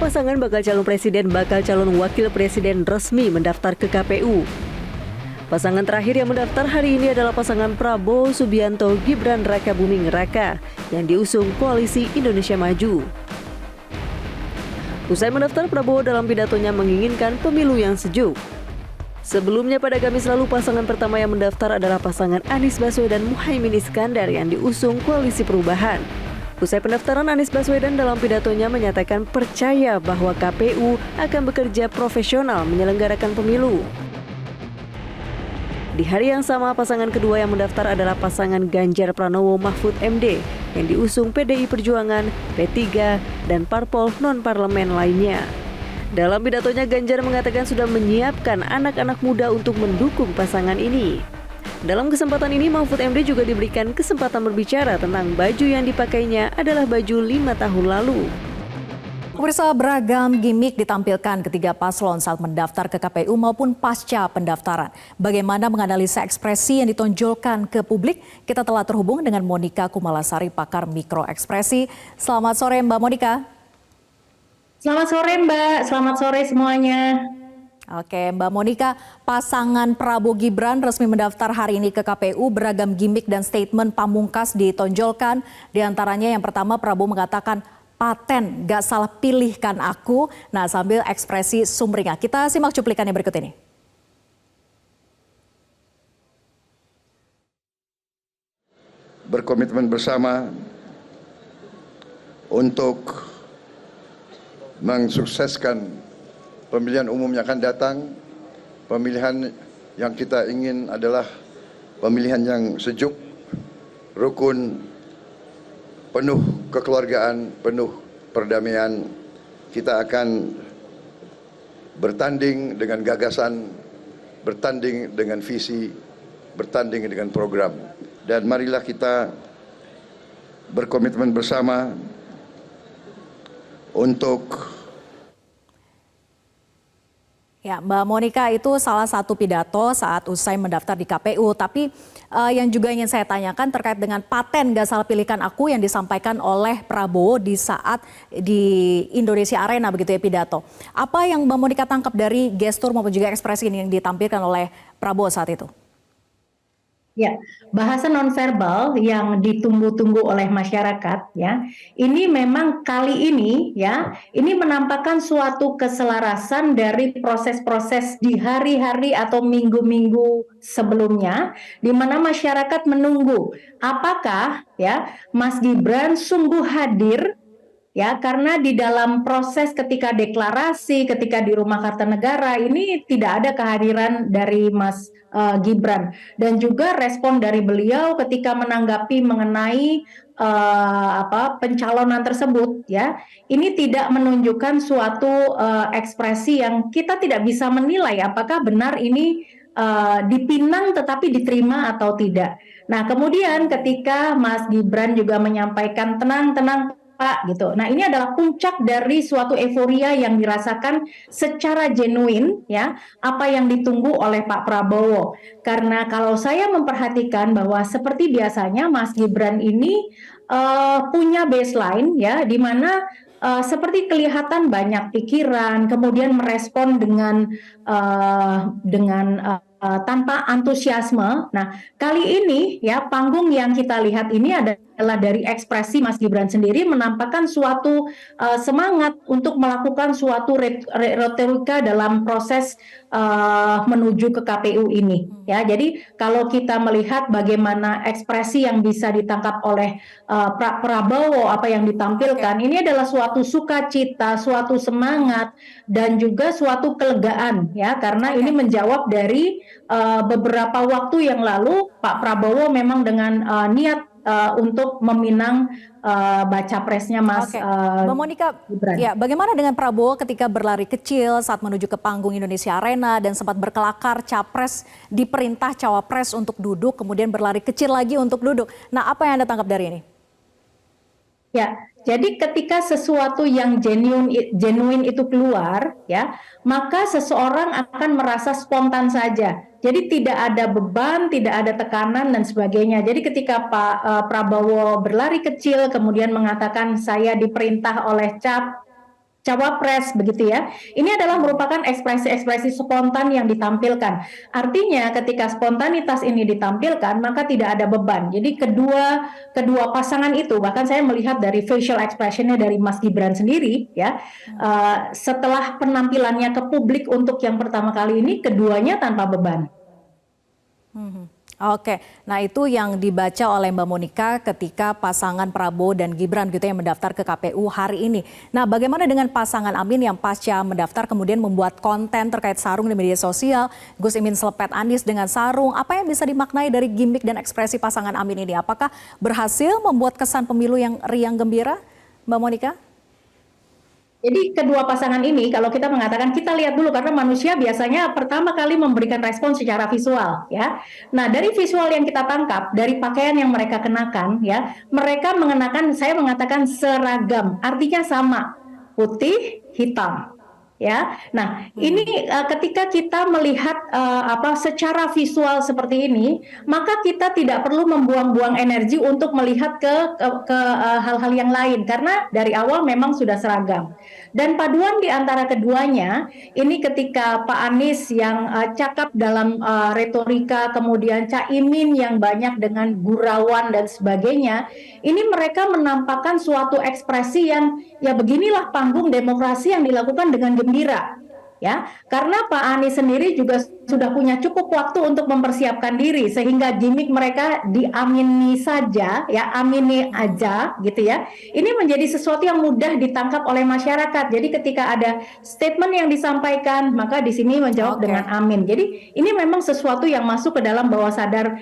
pasangan bakal calon wakil presiden resmi mendaftar ke KPU. Pasangan terakhir yang mendaftar hari ini adalah pasangan Prabowo Subianto Gibran Rakabuming Raka yang diusung Koalisi Indonesia Maju. Usai mendaftar, Prabowo dalam pidatonya menginginkan pemilu yang sejuk. Sebelumnya pada Kamis lalu, pasangan pertama yang mendaftar adalah pasangan Anies Baswedan Muhaimin Iskandar yang diusung Koalisi Perubahan. Usai pendaftaran, Anies Baswedan dalam pidatonya menyatakan percaya bahwa KPU akan bekerja profesional menyelenggarakan pemilu. Di hari yang sama, pasangan kedua yang mendaftar adalah pasangan Ganjar Pranowo Mahfud MD yang diusung PDI Perjuangan, P3, dan parpol non-parlemen lainnya. Dalam pidatonya, Ganjar mengatakan sudah menyiapkan anak-anak muda untuk mendukung pasangan ini. Dalam kesempatan ini, Mahfud MD juga diberikan kesempatan berbicara tentang baju yang dipakainya adalah baju 5 tahun lalu. Pemirsa, beragam gimmick ditampilkan ketiga paslon saat mendaftar ke KPU maupun pasca pendaftaran. Bagaimana menganalisa ekspresi yang ditonjolkan ke publik? Kita telah terhubung dengan Monika Kumalasari, pakar mikroekspresi. Selamat sore Mbak Monika. Selamat sore Mbak, selamat sore semuanya. Oke Mbak Monika, pasangan Prabowo Gibran resmi mendaftar hari ini ke KPU. Beragam gimmick dan statement pamungkas ditonjolkan. Di antaranya yang pertama, Prabowo mengatakan paten gak salah pilihkan aku. Nah, sambil ekspresi sumringah. Kita simak cuplikannya berikut ini. Berkomitmen bersama untuk mensukseskan pemilihan umum yang akan datang. Pemilihan yang kita ingin adalah pemilihan yang sejuk, rukun, penuh kekeluargaan, penuh perdamaian. Kita akan bertanding dengan gagasan, bertanding dengan visi, bertanding dengan program. Dan marilah kita berkomitmen bersama untuk Mbak Monika, itu salah satu pidato saat usai mendaftar di KPU. Tapi yang juga ingin saya tanyakan terkait dengan paten gak salah pilihkan aku yang disampaikan oleh Prabowo di saat di Indonesia Arena begitu ya pidato. Apa yang Mbak Monika tangkap dari gestur maupun juga ekspresi ini yang ditampilkan oleh Prabowo saat itu? Ya, bahasa nonverbal yang ditunggu-tunggu oleh masyarakat ya. Ini memang kali ini ya, ini menampakkan suatu keselarasan dari proses-proses di hari-hari atau minggu-minggu sebelumnya di mana masyarakat menunggu apakah ya Mas Gibran sungguh hadir ya, karena di dalam proses ketika deklarasi, ketika di Rumah Kartanegara ini tidak ada kehadiran dari Mas Gibran, dan juga respon dari beliau ketika menanggapi mengenai pencalonan tersebut ya, ini tidak menunjukkan suatu ekspresi yang kita tidak bisa menilai apakah benar ini dipinang tetapi diterima atau tidak. Nah, kemudian ketika Mas Gibran juga menyampaikan tenang gitu. Nah, ini adalah puncak dari suatu euforia yang dirasakan secara genuine ya, apa yang ditunggu oleh Pak Prabowo. Karena kalau saya memperhatikan bahwa seperti biasanya Mas Gibran ini punya baseline ya, di mana seperti kelihatan banyak pikiran, kemudian merespon dengan tanpa antusiasme. Nah, kali ini ya panggung yang kita lihat ini adalah dari ekspresi Mas Gibran sendiri menampakkan suatu semangat untuk melakukan suatu retorika dalam proses menuju ke KPU ini. Ya, jadi kalau kita melihat bagaimana ekspresi yang bisa ditangkap oleh Pak Prabowo, apa yang ditampilkan, ini adalah suatu sukacita, suatu semangat, dan juga suatu kelegaan ya, karena ini menjawab dari beberapa waktu yang lalu Pak Prabowo memang dengan niat untuk meminang baca presnya Mas Mbak Monika, ya, bagaimana dengan Prabowo ketika berlari kecil saat menuju ke panggung Indonesia Arena dan sempat berkelakar capres diperintah cawapres untuk duduk, kemudian berlari kecil lagi untuk duduk. Nah, apa yang Anda tangkap dari ini? Ya, jadi ketika sesuatu yang genuine itu keluar, ya, maka seseorang akan merasa spontan saja. Jadi tidak ada beban, tidak ada tekanan dan sebagainya. Jadi ketika Pak Prabowo berlari kecil, kemudian mengatakan saya diperintah oleh cawapres begitu ya. Ini adalah merupakan ekspresi-ekspresi spontan yang ditampilkan. Artinya ketika spontanitas ini ditampilkan maka tidak ada beban. Jadi kedua pasangan itu, bahkan saya melihat dari facial expressionnya dari Mas Gibran sendiri ya, setelah penampilannya ke publik untuk yang pertama kali ini, keduanya tanpa beban. Oke, nah itu yang dibaca oleh Mbak Monika ketika pasangan Prabowo dan Gibran gitu yang mendaftar ke KPU hari ini. Nah, bagaimana dengan pasangan Amin yang pasca mendaftar kemudian membuat konten terkait sarung di media sosial, Gus Imin selepet Anies dengan sarung, apa yang bisa dimaknai dari gimmick dan ekspresi pasangan Amin ini? Apakah berhasil membuat kesan pemilu yang riang gembira, Mbak Monika? Jadi kedua pasangan ini kalau kita mengatakan kita lihat dulu karena manusia biasanya pertama kali memberikan respon secara visual ya. Nah, dari visual yang kita tangkap dari pakaian yang mereka kenakan ya, mereka mengenakan saya mengatakan seragam, artinya sama, putih, hitam. Ya, nah ini ketika kita melihat secara visual seperti ini, maka kita tidak perlu membuang-buang energi untuk melihat ke hal-hal yang lain karena dari awal memang sudah seragam. Dan paduan di antara keduanya, ini ketika Pak Anies yang cakap dalam retorika, kemudian Caimin yang banyak dengan gurauan dan sebagainya, ini mereka menampakkan suatu ekspresi yang ya beginilah panggung demokrasi yang dilakukan dengan gembira. Ya, karena Pak Anies sendiri juga sudah punya cukup waktu untuk mempersiapkan diri sehingga gimmick mereka diamini saja, ya amini aja gitu ya. Ini menjadi sesuatu yang mudah ditangkap oleh masyarakat. Jadi ketika ada statement yang disampaikan, maka di sini menjawab dengan amin. Jadi ini memang sesuatu yang masuk ke dalam bawah sadar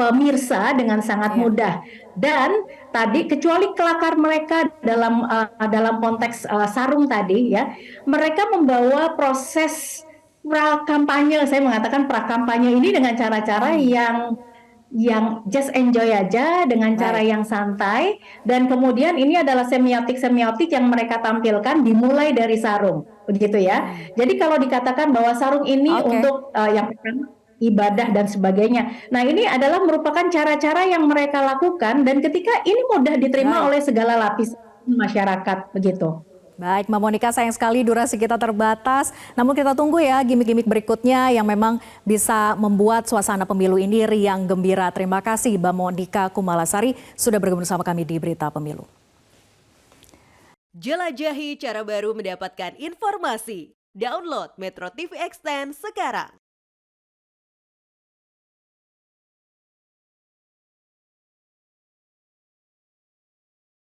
pemirsa dengan sangat mudah. Dan tadi kecuali kelakar mereka dalam konteks sarung tadi ya, mereka membawa proses pra-kampanye, saya mengatakan pra-kampanye ini dengan cara-cara yang just enjoy aja dengan cara yang santai, dan kemudian ini adalah semiotik yang mereka tampilkan dimulai dari sarung begitu ya. Jadi kalau dikatakan bahwa sarung ini untuk yang pertama ibadah dan sebagainya. Nah, ini adalah merupakan cara-cara yang mereka lakukan dan ketika ini mudah diterima oleh segala lapisan masyarakat begitu. Baik, Mbak Monika, sayang sekali durasi kita terbatas. Namun kita tunggu ya gimmick-gimmick berikutnya yang memang bisa membuat suasana pemilu ini riang gembira. Terima kasih Mbak Monika Kumalasari sudah bergabung bersama kami di Berita Pemilu. Jelajahi cara baru mendapatkan informasi. Download Metro TV Extend sekarang.